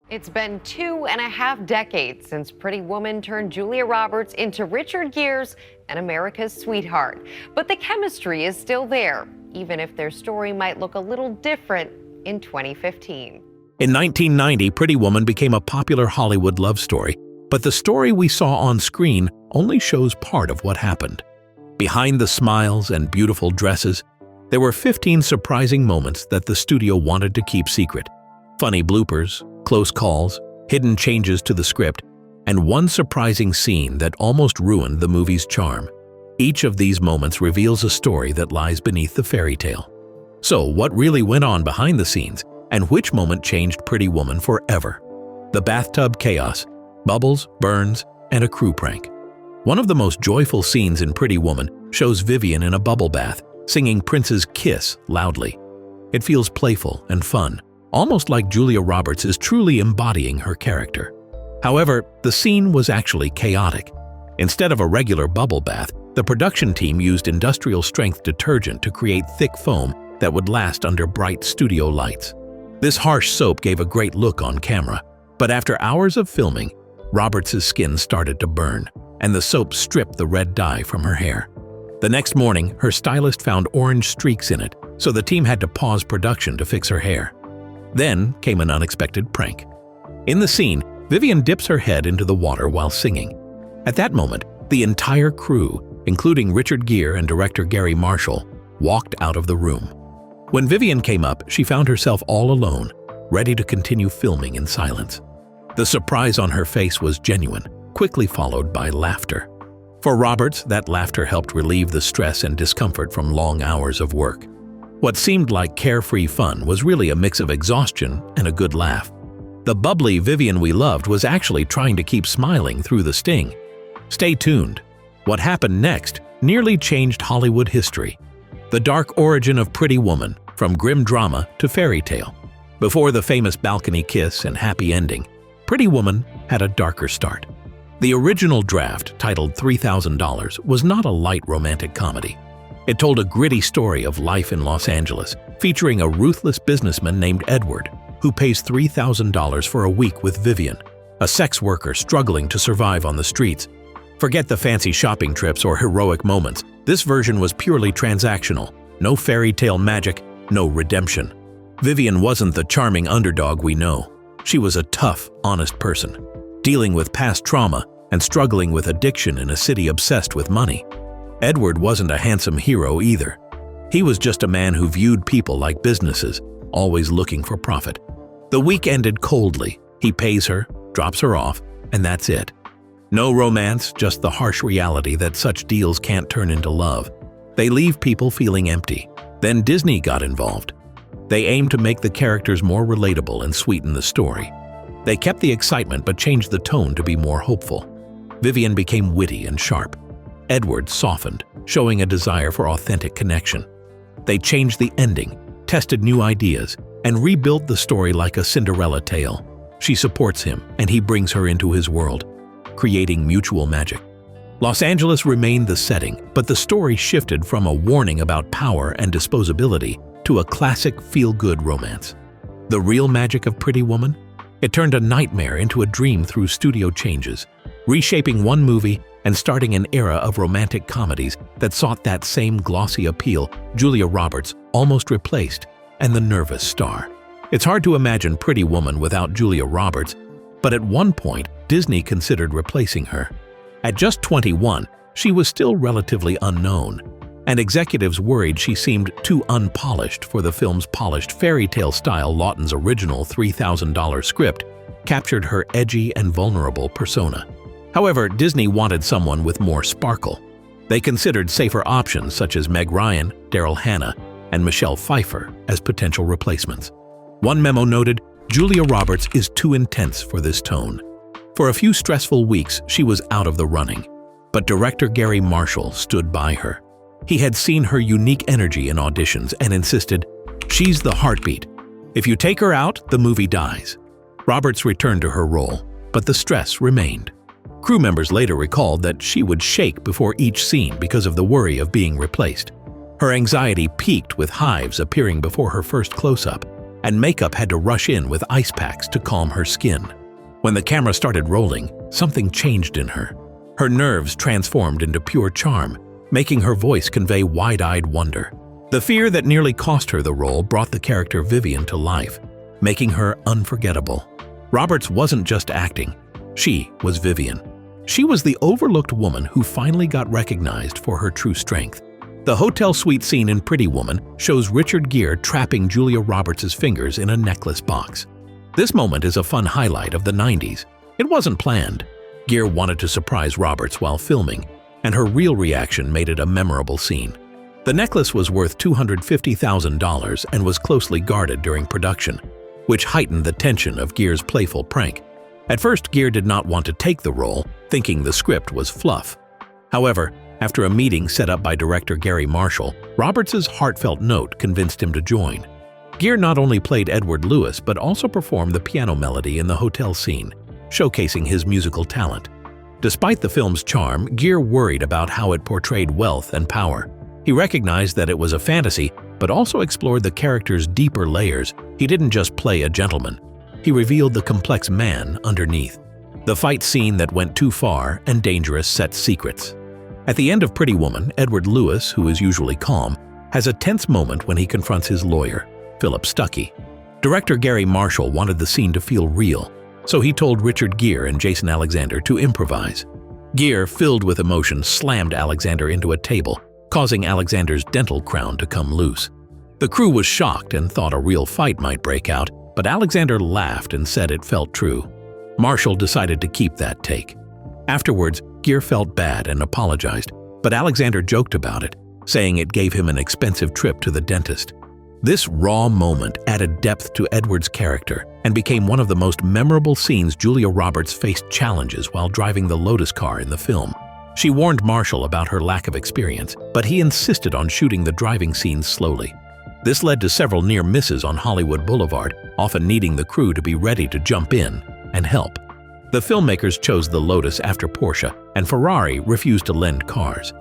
It's been 2.5 decades since Pretty Woman turned Julia Roberts into Richard Gere's and America's sweetheart. But the chemistry is still there, even if their story might look a little different in 2015. In 1990, Pretty Woman became a popular Hollywood love story, but the story we saw on screen only shows part of what happened. Behind the smiles and beautiful dresses, there were 15 surprising moments that the studio wanted to keep secret. Funny bloopers, close calls, hidden changes to the script, and one surprising scene that almost ruined the movie's charm. Each of these moments reveals a story that lies beneath the fairy tale. So, what really went on behind the scenes, and which moment changed Pretty Woman forever? The bathtub chaos, bubbles, burns, and a crew prank. One of the most joyful scenes in Pretty Woman shows Vivian in a bubble bath, singing Prince's Kiss loudly. It feels playful and fun, almost like Julia Roberts is truly embodying her character. However, the scene was actually chaotic. Instead of a regular bubble bath, the production team used industrial-strength detergent to create thick foam that would last under bright studio lights. This harsh soap gave a great look on camera, but after hours of filming, Roberts' skin started to burn, and the soap stripped the red dye from her hair. The next morning, her stylist found orange streaks in it, so the team had to pause production to fix her hair. Then came an unexpected prank. In the scene, Vivian dips her head into the water while singing. At that moment, the entire crew, including Richard Gere and director Gary Marshall, walked out of the room. When Vivian came up, she found herself all alone, ready to continue filming in silence. The surprise on her face was genuine, quickly followed by laughter. For Roberts, that laughter helped relieve the stress and discomfort from long hours of work. What seemed like carefree fun was really a mix of exhaustion and a good laugh. The bubbly Vivian we loved was actually trying to keep smiling through the sting. Stay tuned. What happened next nearly changed Hollywood history. The dark origin of Pretty Woman, from grim drama to fairy tale. Before the famous balcony kiss and happy ending, Pretty Woman had a darker start. The original draft, titled $3,000, was not a light romantic comedy. It told a gritty story of life in Los Angeles, featuring a ruthless businessman named Edward, who pays $3,000 for a week with Vivian, a sex worker struggling to survive on the streets. Forget the fancy shopping trips or heroic moments. This version was purely transactional. No fairy tale magic, no redemption. Vivian wasn't the charming underdog we know. She was a tough, honest person, dealing with past trauma and struggling with addiction in a city obsessed with money. Edward wasn't a handsome hero either. He was just a man who viewed people like businesses, always looking for profit. The week ended coldly. He pays her, drops her off, and that's it. No romance, just the harsh reality that such deals can't turn into love. They leave people feeling empty. Then Disney got involved. They aimed to make the characters more relatable and sweeten the story. They kept the excitement but changed the tone to be more hopeful. Vivian became witty and sharp. Edward softened, showing a desire for authentic connection. They changed the ending, tested new ideas, and rebuilt the story like a Cinderella tale. She supports him, and he brings her into his world, creating mutual magic. Los Angeles remained the setting, but the story shifted from a warning about power and disposability to a classic feel-good romance. The real magic of Pretty Woman? It turned a nightmare into a dream through studio changes, reshaping one movie and starting an era of romantic comedies that sought that same glossy appeal Julia Roberts almost replaced, and the nervous star. It's hard to imagine Pretty Woman without Julia Roberts, but at one point, Disney considered replacing her. At just 21, she was still relatively unknown, and executives worried she seemed too unpolished for the film's polished fairy tale style. Lawton's original $3,000 script captured her edgy and vulnerable persona. However, Disney wanted someone with more sparkle. They considered safer options such as Meg Ryan, Daryl Hannah, and Michelle Pfeiffer as potential replacements. One memo noted, "Julia Roberts is too intense for this tone." For a few stressful weeks, she was out of the running, but director Gary Marshall stood by her. He had seen her unique energy in auditions and insisted, "She's the heartbeat. If you take her out, the movie dies." Roberts returned to her role, but the stress remained. Crew members later recalled that she would shake before each scene because of the worry of being replaced. Her anxiety peaked with hives appearing before her first close-up, and makeup had to rush in with ice packs to calm her skin. When the camera started rolling, something changed in her. Her nerves transformed into pure charm, making her voice convey wide-eyed wonder. The fear that nearly cost her the role brought the character Vivian to life, making her unforgettable. Roberts wasn't just acting, she was Vivian. She was the overlooked woman who finally got recognized for her true strength. The hotel suite scene in Pretty Woman shows Richard Gere trapping Julia Roberts' fingers in a necklace box. This moment is a fun highlight of the 90s. It wasn't planned. Gere wanted to surprise Roberts while filming, and her real reaction made it a memorable scene. The necklace was worth $250,000 and was closely guarded during production, which heightened the tension of Gere's playful prank. At first, Gere did not want to take the role, thinking the script was fluff. However, after a meeting set up by director Gary Marshall, Roberts' heartfelt note convinced him to join. Gere not only played Edward Lewis but also performed the piano melody in the hotel scene, showcasing his musical talent. Despite the film's charm, Gere worried about how it portrayed wealth and power. He recognized that it was a fantasy, but also explored the character's deeper layers. He didn't just play a gentleman. He revealed the complex man underneath. The fight scene that went too far and dangerous set secrets. At the end of Pretty Woman, Edward Lewis, who is usually calm, has a tense moment when he confronts his lawyer, Philip Stuckey. Director Gary Marshall wanted the scene to feel real, so he told Richard Gere and Jason Alexander to improvise. Gere, filled with emotion, slammed Alexander into a table, causing Alexander's dental crown to come loose. The crew was shocked and thought a real fight might break out, but Alexander laughed and said it felt true. Marshall decided to keep that take. Afterwards, Gere felt bad and apologized, but Alexander joked about it, saying it gave him an expensive trip to the dentist. This raw moment added depth to Edward's character and became one of the most memorable scenes. Julia Roberts faced challenges while driving the Lotus car in the film. She warned Marshall about her lack of experience, but he insisted on shooting the driving scenes slowly. This led to several near misses on Hollywood Boulevard, often needing the crew to be ready to jump in and help. The filmmakers chose the Lotus after Porsche, and Ferrari refused to lend cars.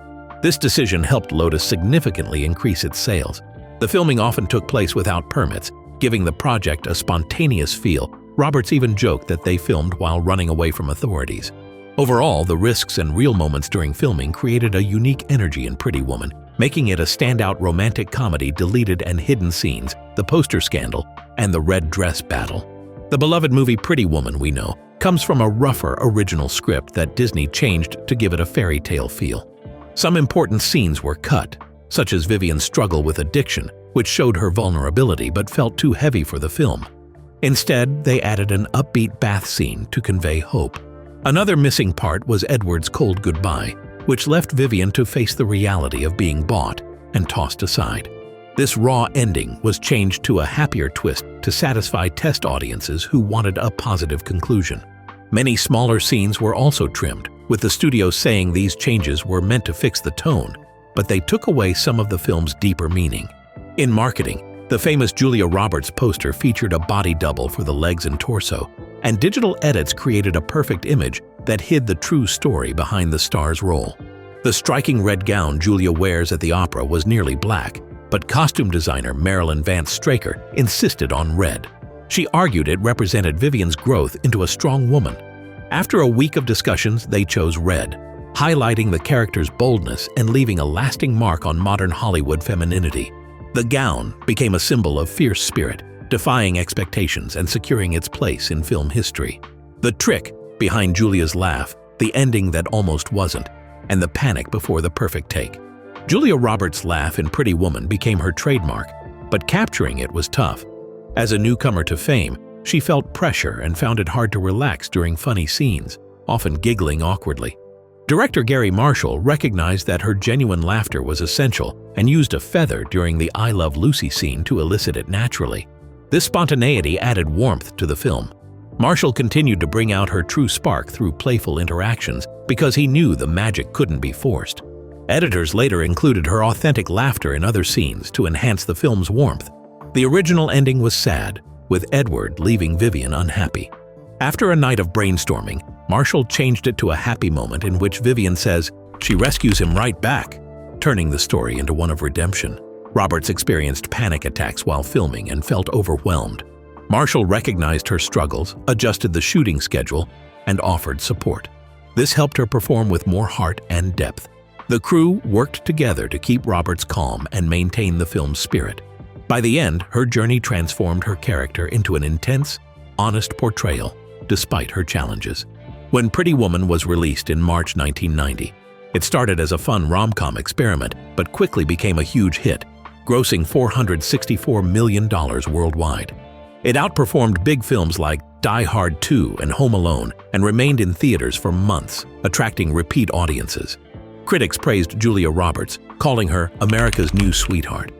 This decision helped Lotus significantly increase its sales. The filming often took place without permits, giving the project a spontaneous feel. Roberts even joked that they filmed while running away from authorities. Overall, the risks and real moments during filming created a unique energy in Pretty Woman, making it a standout romantic comedy. Deleted and hidden scenes, the poster scandal, and the red dress battle. The beloved movie Pretty Woman, we know, comes from a rougher original script that Disney changed to give it a fairy tale feel. Some important scenes were cut, such as Vivian's struggle with addiction, which showed her vulnerability but felt too heavy for the film. Instead, they added an upbeat bath scene to convey hope. Another missing part was Edward's cold goodbye, which left Vivian to face the reality of being bought and tossed aside. This raw ending was changed to a happier twist to satisfy test audiences who wanted a positive conclusion. Many smaller scenes were also trimmed, with the studio saying these changes were meant to fix the tone, but they took away some of the film's deeper meaning. In marketing, the famous Julia Roberts poster featured a body double for the legs and torso, and digital edits created a perfect image that hid the true story behind the star's role. The striking red gown Julia wears at the opera was nearly black, but costume designer Marilyn Vance Straker insisted on red. She argued it represented Vivian's growth into a strong woman. After a week of discussions, they chose red, highlighting the character's boldness and leaving a lasting mark on modern Hollywood femininity. The gown became a symbol of fierce spirit, defying expectations and securing its place in film history. The trick behind Julia's laugh, the ending that almost wasn't, and the panic before the perfect take. Julia Roberts' laugh in Pretty Woman became her trademark, but capturing it was tough. As a newcomer to fame, she felt pressure and found it hard to relax during funny scenes, often giggling awkwardly. Director Gary Marshall recognized that her genuine laughter was essential and used a feather during the I Love Lucy scene to elicit it naturally. This spontaneity added warmth to the film. Marshall continued to bring out her true spark through playful interactions because he knew the magic couldn't be forced. Editors later included her authentic laughter in other scenes to enhance the film's warmth. The original ending was sad, with Edward leaving Vivian unhappy. After a night of brainstorming, Marshall changed it to a happy moment in which Vivian says she rescues him right back, turning the story into one of redemption. Roberts experienced panic attacks while filming and felt overwhelmed. Marshall recognized her struggles, adjusted the shooting schedule, and offered support. This helped her perform with more heart and depth. The crew worked together to keep Roberts calm and maintain the film's spirit. By the end, her journey transformed her character into an intense, honest portrayal, despite her challenges. When Pretty Woman was released in March 1990, it started as a fun rom-com experiment, but quickly became a huge hit, grossing $464 million worldwide. It outperformed big films like Die Hard 2 and Home Alone and remained in theaters for months, attracting repeat audiences. Critics praised Julia Roberts, calling her America's new sweetheart.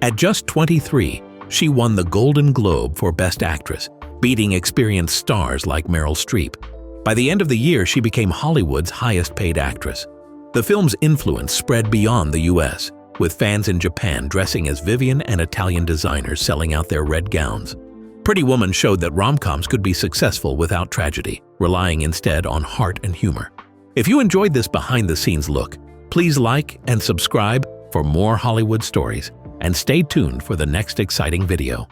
At just 23, she won the Golden Globe for Best Actress, beating experienced stars like Meryl Streep. By the end of the year, she became Hollywood's highest-paid actress. The film's influence spread beyond the U.S., with fans in Japan dressing as Vivian and Italian designers selling out their red gowns. Pretty Woman showed that rom-coms could be successful without tragedy, relying instead on heart and humor. If you enjoyed this behind-the-scenes look, please like and subscribe for more Hollywood stories, and stay tuned for the next exciting video.